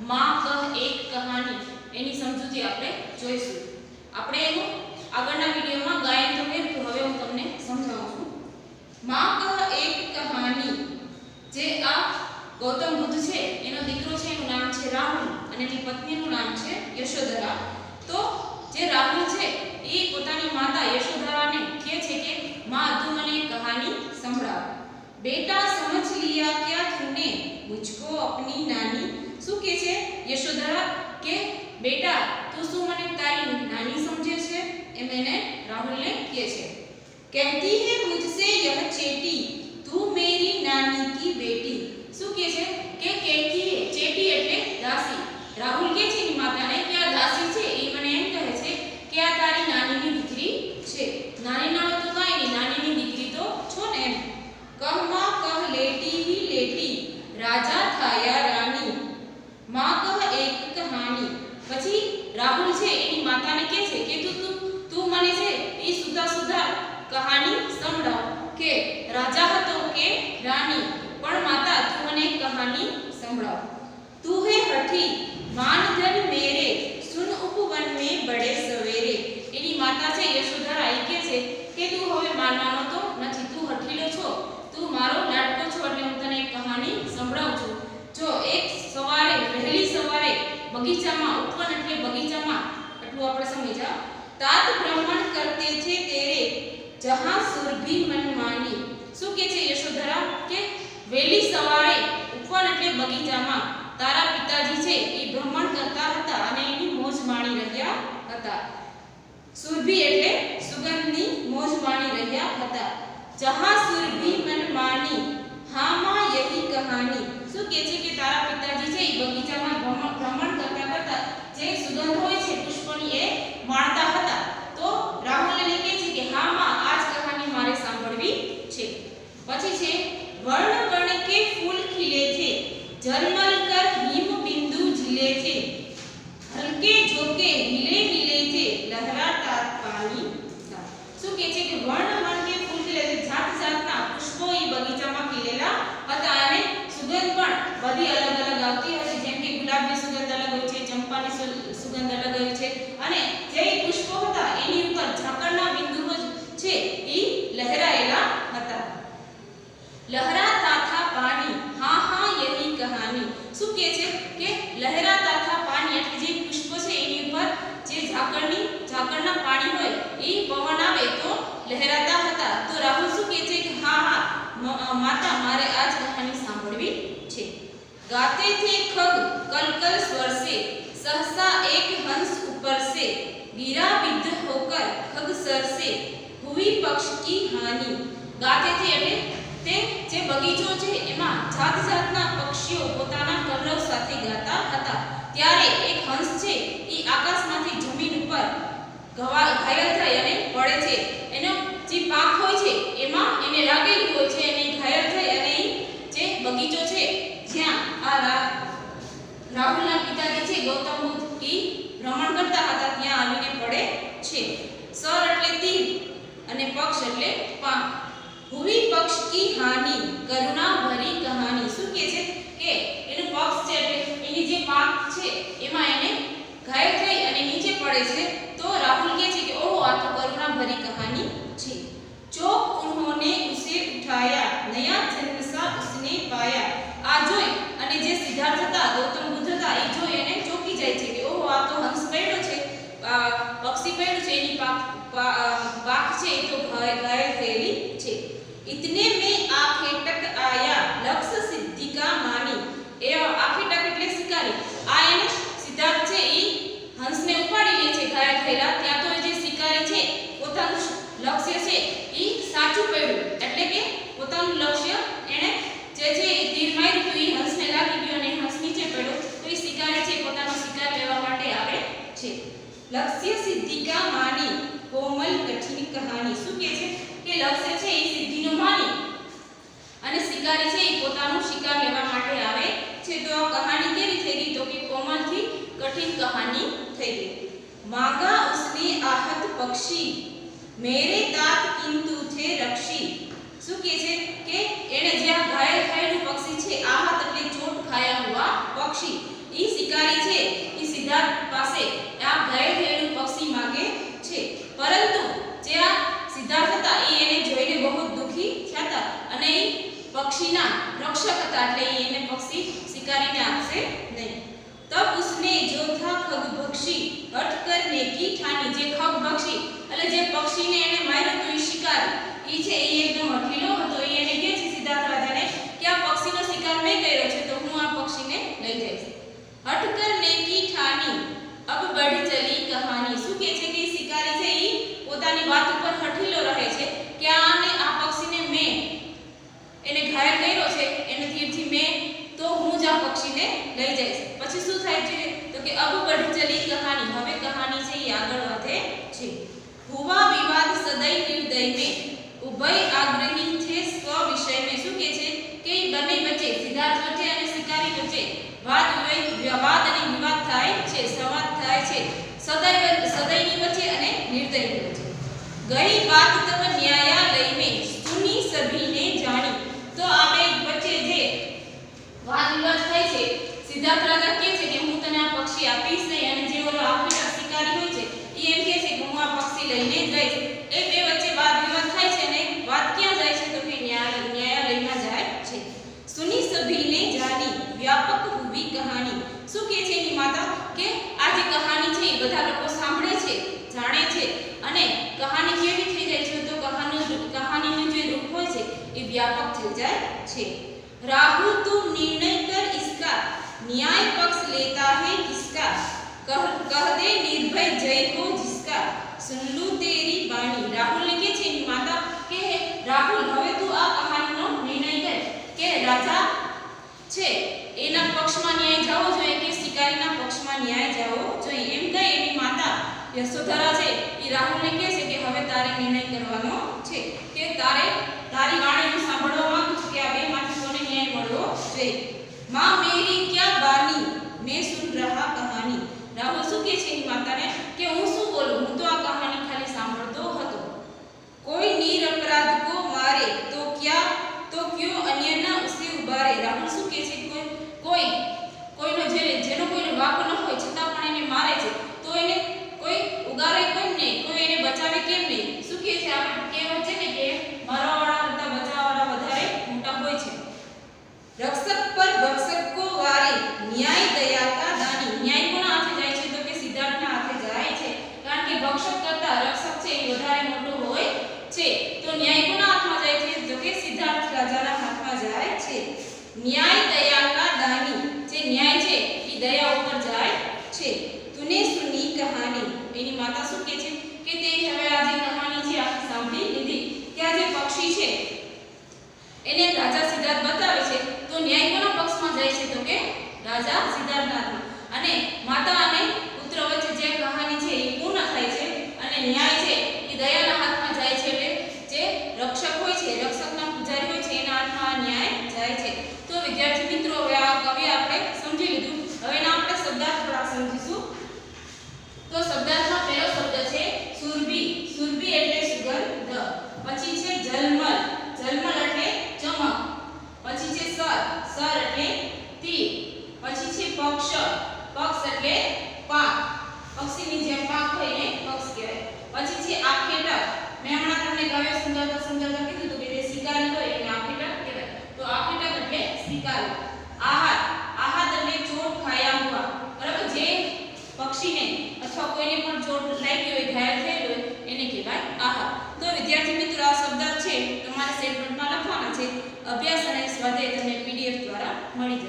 માં કહ એક કહાની એની સમજૂતી આપણે જોઈશું. આપણે એનું આગળના વિડિયોમાં ગાયન તો કર્યું, હવે હું તમને સમજાવું છું. માં કહ એક કહાની, જે આ ગૌતમ બુદ્ધ છે એનો દીકરો છે, એનું નામ છે રાહુલ અને એની પત્નીનું નામ છે યશોધરા. તો જે રાહુલ છે એ પોતાની માતા યશોધરાને કહે છે કે માં તું મને એક કહાની સંભળાવ. बेटा समझ लिया क्या तूने मुझको अपनी नानी. શું કહે છે યશોધરા કે બેટા તું શું મને તારી નાની સમજે છે, એમ એને રાહુલને કહે છે. कहती है मुझसे यह चेटी तू मेरी नानी की बेटी. શું કહે છે કે કહેતી હે, ચેટી એટલે દાસી. રાહુલ કહે છે એની માતાને કે આ દાસી છે એ મને એમ કહે છે કે આ તારી નાનીની દીકરી છે. નાની નાનો તો કાંઈ નહીં, નાનીની દીકરી તો છો ને એમ. कहमा कह लेटी ही लेटी राजा थाया रानी. मां कह एक कहानी. પછી રાહુલ છે એની માતાને કહે છે કે તું મને છે એ સુધા સુધા કહાની સંભળાવ કે રાજા હતો કે રાની, પણ માતા તું મને એક કહાની સંભળાવ. તું હે હઠી માનધન મેરે સુન ઉપવન મે બડે સવેરે. એની માતા છે યશોધરા એ કહે છે કે તું હવે માનવાનો તો નથી, તું હઠીલો છો, તું મારો લાડકો છો, એટલે હું તને એક કહાની સંભળાવું છું. જો એક સવારે વહેલી સવારે બગીચામાં, ઉપવન એટલે બગીચામાં, એટલું આપણે સમજ્યા. तात भ्रमण करते थे तेरे जहां सुरभि मन मानी. શું કહે છે યશોધરા કે વહેલી સવારે ઉપવન એટલે બગીચામાં તારા પિતાજી છે એ ભ્રમણ કરતા હતા અને એની મોજ માણી રહ્યા હતા. સુરભિ એટલે સુગંધની મોજ માણી રહ્યા હતા. जहां सुरभि मन मानी हाँ मां यही कहानी. શું કહે છે કે તારા પિતાજી છે એ બગીચામાં ભ્રમણ કરતા કરતા જે સુગંધ હોય છે પુષ્પની એ માણતા હતા. તો રાહુલને કહે છે કે હા માં આ જ કહાની મારે સાંભળવી છે. પછી છે वर्ण वर्ण के फूल खिले थे झलमल कर हिम बिंदु झिले थे हल्के झोंके हिले हिले थे लहराता पानी. શું કહે છે કે વર્ણ વર્ણ કે ફૂલ ખીલે છે, જાત જાતના પુષ્પો એ બગીચામાં ખીલેલા હતા અને સુગંધ પણ બધી અલગ અલગ આવતી હોય છે. જેમ કે ગુલાબની સુગંધ અલગ હોય છે, ચંપાની સુગંધ અલગ હોય છે, અને જે પુષ્પો હતા એની ઉપર ઝાકળના બિંદુઓ છે એ લહેરાયેલા હતા. લહેરાતા થા પાણી હા હા યહી કહાની. શું કહે છે કે લહેરાતા થા પાણી એટલે જે પુષ્પો છે એની ઉપર જે ઝાકળના પાણી હોય એ પવન આવે તો લહેરાતા હતા. તો રાહુલ શું કહે છે કે હા હા માતા મારે આ જ કહાની સાંભળવી છે. गाते थे खग कल कल स्वर से सहसा एक हंस ऊपर से गिरा विद्ध होकर खग सर से हुई पक्ष की हानि. गाते थे એટલે તે જે બગીચો છે એમાં જાત જાતના પક્ષીઓ પોતાના કલરવ સાથે ગાતા હતા. ત્યારે એક હંસ છે એ આકાશમાંથી જમીન ઉપર ઘાયલ થઈ અને પડે છે. એનો જે પાંખ હોય છે એમાં એને લાગેલી હોય છે અને ઘાયલ થઈ અને જે બગીચો છે જ્યાં આ રાહુલના પિતાજી છે ગૌતમ બુદ્ધ એ ભ્રમણ કરતા હતા ત્યાં આવીને પડે છે. સર એટલે તીર અને પક્ષ એટલે પાંખ. હુઈ પક્ષ કી હાનિ કરુણા ભરી કહાની. શું કહે છે કે એનું પક્ષ છે એટલે એની જે પાંખ છે એમાં એને ઘાયલ થઈ અને નીચે પડે છે. તો રાહુલ કહે છે કે ઓહો આ તો કરુણા ભરી કહાની છે. चौक उन्होंने उसे उठाया नया जन्म सा उसने पाया. આ જોઈ અને જે સિદ્ધાર્થ હતા ગૌતમ બુદ્ધ હતા એ જોઈ એને ચોકી જાય છે કે ઓહો આ તો હંસ પડ્યો છે, પક્ષી પડ્યું છે, એની પાંખ છે એ તો ઘાયલ થયેલી છે. इतने में आंखें टक आया लक्ष्य सिद्धि का मानी. એ આંખે ટક એટલે શિકારી. આ એને સિદ્ધાર્થ છે એ હંસને ઉપાડી લે છે ઘાયલ થયેલા. ત્યાં તો જે શિકારી છે પોતાનું લક્ષ્ય છે એ સાચું પડ્યું એટલે કે પોતાનું લક્ષ્ય એને જે છે એ તીર માર્યું તો એ હંસને લાગી ગયો અને હંસ નીચે પડ્યો. તો એ શિકારી છે પોતાનો શિકાર લેવા માટે આવે છે. લક્ષ્ય સિદ્ધિ કા માની કોમલ કઠિન કહાની. શું કહે છે કે લક્ષ્ય છે એ સિદ્ધિનો માની અને શિકારી છે એ પોતાનો શિકાર લેવા માટે આવે છે. તો આ કહાની કેવી થઈ ગઈ તો કે કોમલથી કઠિન કહાની થઈ ગઈ. मांगा उसने आहत पक्षी मेरे तात किंतु थे रक्षी. શું કહે છે કે એને જ્યાં ઘાયલ થયેલું પક્ષી છે, आहत એટલે ચોટ ખાયા હુઆ પક્ષી, એ શિકાર रक्षक था એટલે એને પક્ષી શિકારીને આપશે નહીં. तब उसने जो था खगभक्षी हट करने की ठानी. जे खगभक्षी એટલે જે પક્ષીને એને માર્યો તો એ શિકારી ઈ છે ઈ એકદમ હઠીલો હતો. ઈ એને કહે છે સિદ્ધાર્થ રાજાને કે આ પક્ષીનો શિકાર મેં કર્યો છે તો હું આ પક્ષીને લઈ જઈશ. हट करने की ठानी अब बढ़ चली कहानी. શું કહે છે કે શિકારી છે ઈ પોતાની વાત ઉપર હઠીલો રહે છે કે આને આ પક્ષીને મેં એને ઘાયલ કર્યો છે એને તીરથી મેં તો હું જ આ પક્ષીને લઈ જઈશ. પછી શું થાય છે તો કે अब बढ़ चली कहानी. હવે કહાની છે ઈ આગળ વધે છે. हुआ विवाद सदै निर्दय में उभय आग्रही थे स्व विषय में. શું કહે છે કે ઈ બંને વચ્ચે સિદ્ધાર્થ વચ્ચે અને શિકારી વચ્ચે વાદ અને વિવાદ થાય છે, સંવાદ થાય છે સદૈની વચ્ચે અને નિર્દયની વચ્ચે. ગઈ વાત તબ ન્યાયાલય में सुनी सभी ने जानी. તો આ બે વચ્ચે જે વાદ વિવાદ થાય છે સિદ્ધાર્થ રાજા કહે છે કે હું તને આ પક્ષી આપીશ નહીં અને જે ઓલો આખેડા શિકારી હોય છે એ એમ કહે છે કે હું આ પક્ષી લઈને જઈશ. એ બે વચ્ચે વાદ વિવાદ થાય છે અને વાત ક્યાં જાય છે તો કે ન્યાયાલયમાં જાય છે. સુની સભી ને જાની વ્યાપક હુઈ કહાની. શું કહે છે એની માતા કે આ જે કહાની છે એ બધા લોકો સાંભળે છે, જાણે છે અને કહાની કેવી થઈ જાય છે તો કહાનીનું જે રૂપ હોય છે એ વ્યાપક થઈ જાય છે. राहुल तुम निर्णय कर इसका न्याय पक्ष लेता है किसका कह दे निर्भय जय हो जिसका सुन लूं तेरी वाणी. राहुल ने के છે માતા કે રાહુલ હવે તું આ કહાનીનો નિર્ણય કર કે રાજા છે એના પક્ષમાં ન્યાય જાવો જોઈએ કે શિકારીના પક્ષમાં ન્યાય જાવો જોઈએ. એમ કહી એની માતા યશોધરા છે એ રાહુલને કહે છે કે હવે તારે નિર્ણય કરવાનો છે કે તારી વાણી હું સાંભળવા માંગુ છું કે આ બેમાંથી કોને ન્યાય મળવો જોઈએ. मां मेरी क्या बानी मैं सुन रहा कहानी. राहुल શું કહે છે એની માતાને કે હું શું બોલું, હું તો આ કહાની ખાલી સાંભળતો હતો. कोई निरपराध को मारे तो क्या तो क्यों अन्य न उसे उबारे. राहुल શું કહે છે કોઈનો જેનો કોઈનો વાક ન હોય છતાં પણ એને મારે છે તો એને કોઈ ઉગારે કેમ નહીં, કોઈ એને બચાવે કેમ નહીં. શું કહે છે આપણે કહેવત છે ને કે મારવાવાળા કરતા બચાવવાવાળા વધારે મોટા હોય છે. रक्षक पर भक्षक को वारे न्याय दया का दानी. न्याय कोना हाथे जाय छे तो के सिद्धार्थना हाथे जाय छे कारण के भक्षक करता रक्षक छे ए વધારે મોટો હોય છે તો ન્યાય કોના હાથમાં જાય છે તો કે સિદ્ધાર્થ રાજાના હાથમાં જાય છે. न्याय दया का दानी જે ન્યાય છે એ દયા ઉપર જાય છે. તુને સુની કહાની. એની માતા શું કહે છે કે તે હવે આ જે કહાની છે આખી સાંભળી લીધી. ત્યાં જે પક્ષી છે એને રાજા સિદ્ધાર્થ બતાવે છે તો ન્યાય કોના પક્ષમાં જાય છે તો કે રાજા સિદ્ધાર્થના. અને માતા અને પુત્ર વચ્ચે જે કહાની છે એ પૂર્ણ થાય છે અને ન્યાય છે એ દયાના હાથમાં જાય છે. એટલે જે રક્ષક હોય છે રક્ષકના પૂજારી હોય છે એના હાથમાં ન્યાય જાય છે. તો વિદ્યાર્થી મિત્રો હવે આ કવિ આપણે સમજી લીધું. હવે એના આપણે શબ્દાર્થ થોડા સમજીશું. તો શબ્દાર્થમાં પહેલો શબ્દ છે સુરભી. સુરભી એટલે સુગંધ. પછી છે જલમલ. જલમલ એટલે ચમક. પછી છે સર એટલે તીર. પછી છે પક્ષ. પક્ષ એટલે પાંખ. પક્ષીની જેમ પાંખ હોય એને પક્ષ કહેવાય. પછી છે આખેટક. મેં હમણાં તમને કવિએ સમજાવતા કીધું હતું કે જે શિકારી હોય એને આખેટક કહેવાય. તો આખેટક એટલે શિકારી. આહાત. આહાત એટલે ચોટ ખાયા હુઆ. બરાબર જે પક્ષીને અથવા કોઈને પણ ચોટ લાગી હોય ઘાયલ થયેલ હોય એને કહેવાય આહાત. તો વિદ્યાર્થી મિત્રો આ શબ્દ છે તમારે સ્ટેટમેન્ટમાં લખવાના છે. અભ્યાસ અને સ્વાધ્યાય તમને PDF દ્વારા મળી જશે.